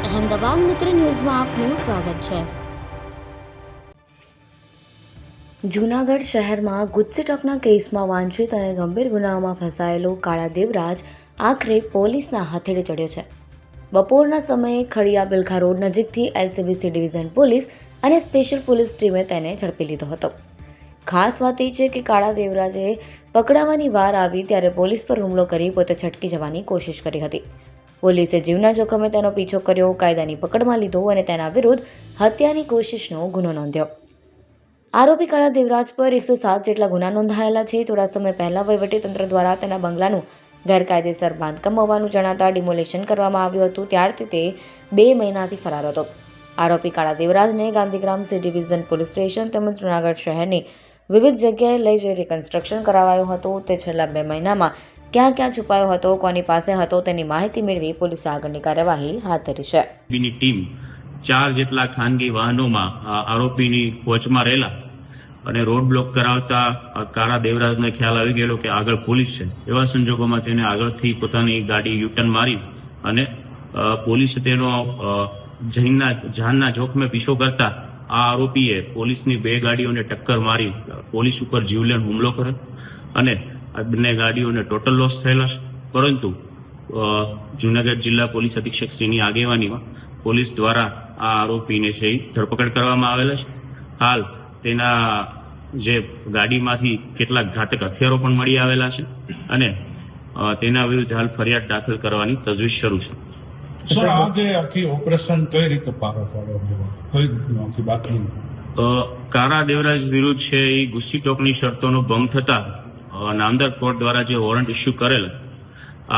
અહેમદાબાદ મિત્ર ન્યૂઝમાં આપનું સ્વાગત છે। જૂનાગઢ શહેરમાં ગુજસી ટ્રકના કેસમાં વાંછિત અને ગંભીર ગુનાઓમાં ફસાયેલો કાળા દેવરાજ આખરે પોલીસના હથેળે ચડ્યો છે। બપોરના સમયે ખડિયા બિલખા રોડ નજીકથી એલસીબી ડિવિઝન પોલીસ અને સ્પેશિયલ પોલીસ ટીમે તેને ઝડપી લીધો હતો। ખાસ વાત એ છે કે કાળા દેવરાજે પકડાવાની વાર આવી ત્યારે પોલીસ પર હુમલો કરી પોતે છટકી જવાની કોશિશ કરી હતી। પોલીસે જીવના જોખમે તેનો પીછો કર્યો, કાયદાની પકડમાં લીધો અને તેના વિરુદ્ધ હત્યાની કોશિશનો ગુનો નોંધ્યો। આરોપી કાળા દેવરાજ પર 107 જેટલા ગુના નોંધાયેલા છે। થોડા સમય પહેલા વહીવટીતંત્ર દ્વારા તેના બંગલાનું ગેરકાયદેસર બાંધકામ હોવાનું જણાતા ડિમોલેશન કરવામાં આવ્યું હતું। ત્યારથી તે 2 મહિનાથી ફરાર હતો। આરોપી કાળા દેવરાજને Gandhigram C division police station તેમજ જૂનાગઢ શહેરની વિવિધ જગ્યાએ લઈ જઈ રિકન્સ્ટ્રક્શન કરાવાયું હતું। તે છેલ્લા 2 મહિનામાં ક્યાં ક્યાં છુપાયો હતો, કોની પાસે હતો તેની માહિતી મેળવી પોલીસે આગળની કાર્યવાહી હાથ ધરી છે। ની ટીમ 4 જેટલા ખાનગી વાહનોમાં આરોપીની વચમાં રહેલા અને રોડ બ્લોક કરાવતા કાળા દેવરાજને ખ્યાલ આવી ગયેલો કે આગળ પોલીસ છે। એવા સંજોગોમાં તેને આગળથી પોતાની ગાડી યુટર્ન મારી અને પોલીસે તેનો જાનના જોખમે પીછો કરતા આ આરોપીએ પોલીસની 2 ગાડીઓને ટક્કર મારી પોલીસ ઉપર જીવલેણ હુમલો કર્યો અને આ બંને ગાડીઓને ટોટલ લોસ થયેલા છે। પરંતુ જૂનાગઢ જિલ્લા પોલીસ અધિક્ષક શ્રીની આગેવાનીમાં પોલીસ દ્વારા આ આરોપીને ધરપકડ કરવામાં આવેલા છે। હાલ તેના જે ગાડીમાંથી કેટલાક ઘાતક હથિયારો પણ મળી આવેલા છે અને તેના વિરુદ્ધ હાલ ફરિયાદ દાખલ કરવાની તજવીજ શરૂ છે। સર, આજે આખી ઓપરેશન કઈ રીતે પાર પાડવામાં કઈ આખી બાતમી કાળા દેવરાજ વિરુદ્ધ છે એ ગુસ્સી ટોકની શરતોનો ભંગ થતા નામદાર કોર્ટ દ્વારા જે વોરંટ ઇસ્યુ કરેલ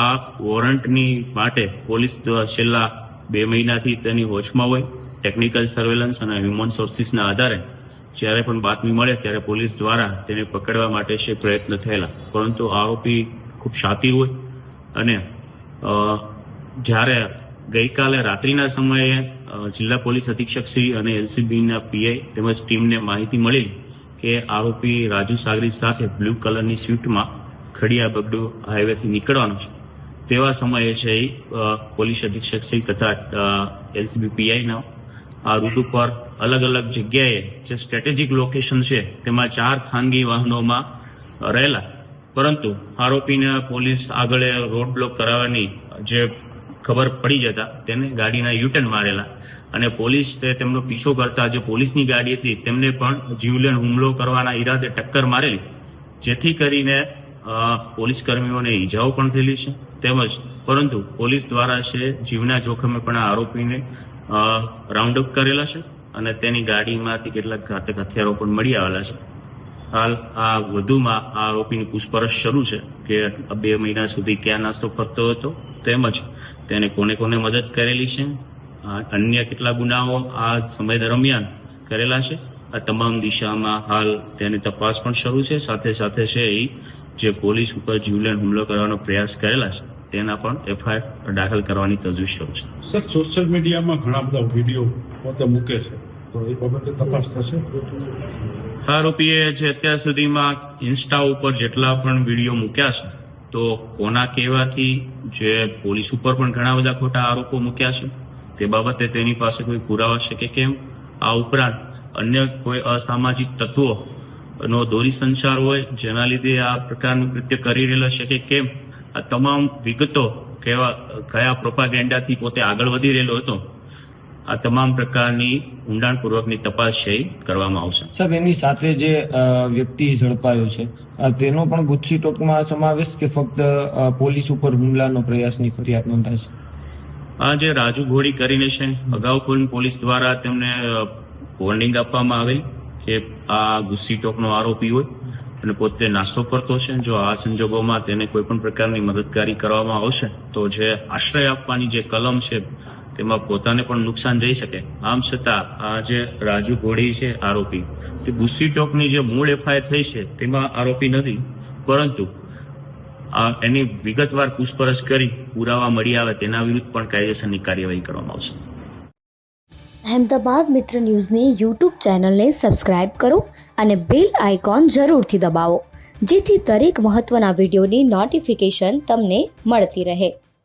આ વોરંટની માટે પોલીસ છેલ્લા 2 મહિનાથી તેની વોચમાં હોય। ટેકનિકલ સર્વેલન્સ અને હ્યુમન સોર્સિસના આધારે જ્યારે પણ બાતમી મળે ત્યારે પોલીસ દ્વારા તેને પકડવા માટે છે પ્રયત્ન થયેલા, પરંતુ આરોપી ખૂબ શાતિર હોય અને જ્યારે ગઈકાલે રાત્રિના સમયે જિલ્લા પોલીસ અધિક્ષક શ્રી અને એલસીબીના પીઆઈ તેમજ ટીમને માહિતી મળેલી કે આરોપી રાજુ સાગરી સાથે બ્લુ કલરની સ્વિફ્ટમાં ખડિયા બગડુ હાઈવેથી નીકળવાનો છે। તેવા સમયે છે પોલીસ અધિક્ષક શ્રી તથા એલસીબી પીઆઈના આ રૂટ ઉપર અલગ અલગ જગ્યાએ જે સ્ટ્રેટેજિક લોકેશન છે તેમાં 4 ખાનગી વાહનોમાં રહેલા, પરંતુ આરોપીને પોલીસ આગળ રોડ બ્લોક કરાવવાની જે ખબર પડી જતા તેને ગાડીના યુટર્ન મારેલા અને પોલીસ તેમનો પીછો કરતા જે પોલીસની ગાડી હતી તેમને પણ જીવલેણ હુમલો કરવાના ઈરાદે ટક્કર મારેલી, જેથી કરીને પોલીસ કર્મીઓને ઈજાઓ પણ થયેલી છે। તેમજ પરંતુ પોલીસ દ્વારા છે જીવના જોખમે પણ આ આરોપીને રાઉન્ડ અપ કરેલા છે અને તેની ગાડીમાંથી કેટલાક ઘાતક હથિયારો પણ મળી આવેલા છે। હાલ આ વધુમાં આ આરોપીની પૂછપરછ શરૂ છે કે 2 મહિના સુધી ક્યાં નાસ્તો ફરતો હતો તેમજ તેને કોને કોને મદદ કરેલી છે, અન્ય કેટલા ગુનાઓ આ સમય દરમિયાન કરેલા છે। આ તમામ દિશામાં હાલ તેની તપાસ પણ શરૂ છે। સાથે સાથે છે એ જે પોલીસ ઉપર જીવલેણ હુમલો કરવાનો પ્રયાસ કરેલા છે તેના પણ એફઆઈઆર દાખલ કરવાની તજવીજ શરૂ છે। સર, સોશિયલ મીડિયામાં ઘણા બધા વિડીયો પોતે મૂકે છે, તો એ બાબતે તપાસ થશે? આરોપીએ જે અત્યાર સુધીમાં ઇન્સ્ટા ઉપર જેટલા પણ વિડીયો મૂક્યા છે તો કોના કહેવાથી જે પોલીસ ઉપર પણ ઘણા બધા ખોટા આરોપો મૂક્યા છે તે બાબતે તેની પાસે કોઈ પુરાવા છે કે કેમ, આ ઉપરાંત અન્ય કોઈ અસામાજિક તત્વોનો દોરી સંચાર હોય જેના લીધે આ પ્રકારનું કૃત્ય કરી રહેલો છે કે કેમ, આ તમામ વિગતો કયા પ્રોપાગેન્ડાથી પોતે આગળ વધી રહેલો હતો, આ તમામ પ્રકારની ઊંડાણપૂર્વકની તપાસ છે કરવામાં આવશે। સાહેબ, એની સાથે જે વ્યક્તિ ઝડપાયો છે તેનો પણ ગુજસી ટોકમાં સમાવેશ કે ફક્ત પોલીસ ઉપર હુમલાનો પ્રયાસની ફરિયાદ નોંધાશે? આ જે રાજુ ઘોડી કરીને છે, અગાઉ પણ પોલીસ દ્વારા તેમને વોર્નિંગ આપવામાં આવેલી કે આ ગુજસી ટોકનો આરોપી હોય અને પોતે નાસ્તો કરતો છે, જો આ સંજોગોમાં તેને કોઈ પણ પ્રકારની મદદગારી કરવામાં આવશે તો જે આશ્રય આપવાની જે કલમ છે તેમાં પોતાને પણ નુકસાન જઈ શકે। આમ છતાં આ જે રાજુ ઘોડી છે આરોપી, તે ગુજસી ટોકની જે મૂળ એફઆઈઆર થઈ છે તેમાં આરોપી નથી, પરંતુ એની વિગતવાર પૂછપરછ કરી પુરાવા મળી આવે તેના વિરુદ્ધ પણ કાયદેસરની કાર્યવાહી કરવામાં આવશે। અહેમદાબાદ મિત્ર ન્યૂઝની યુટ્યુબ ચેનલને સબસ્ક્રાઇબ કરો અને બેલ આઇકોન જરૂરથી દબાવો, જેથી દરેક મહત્વના વિડીયોની નોટિફિકેશન તમને મળતી રહે।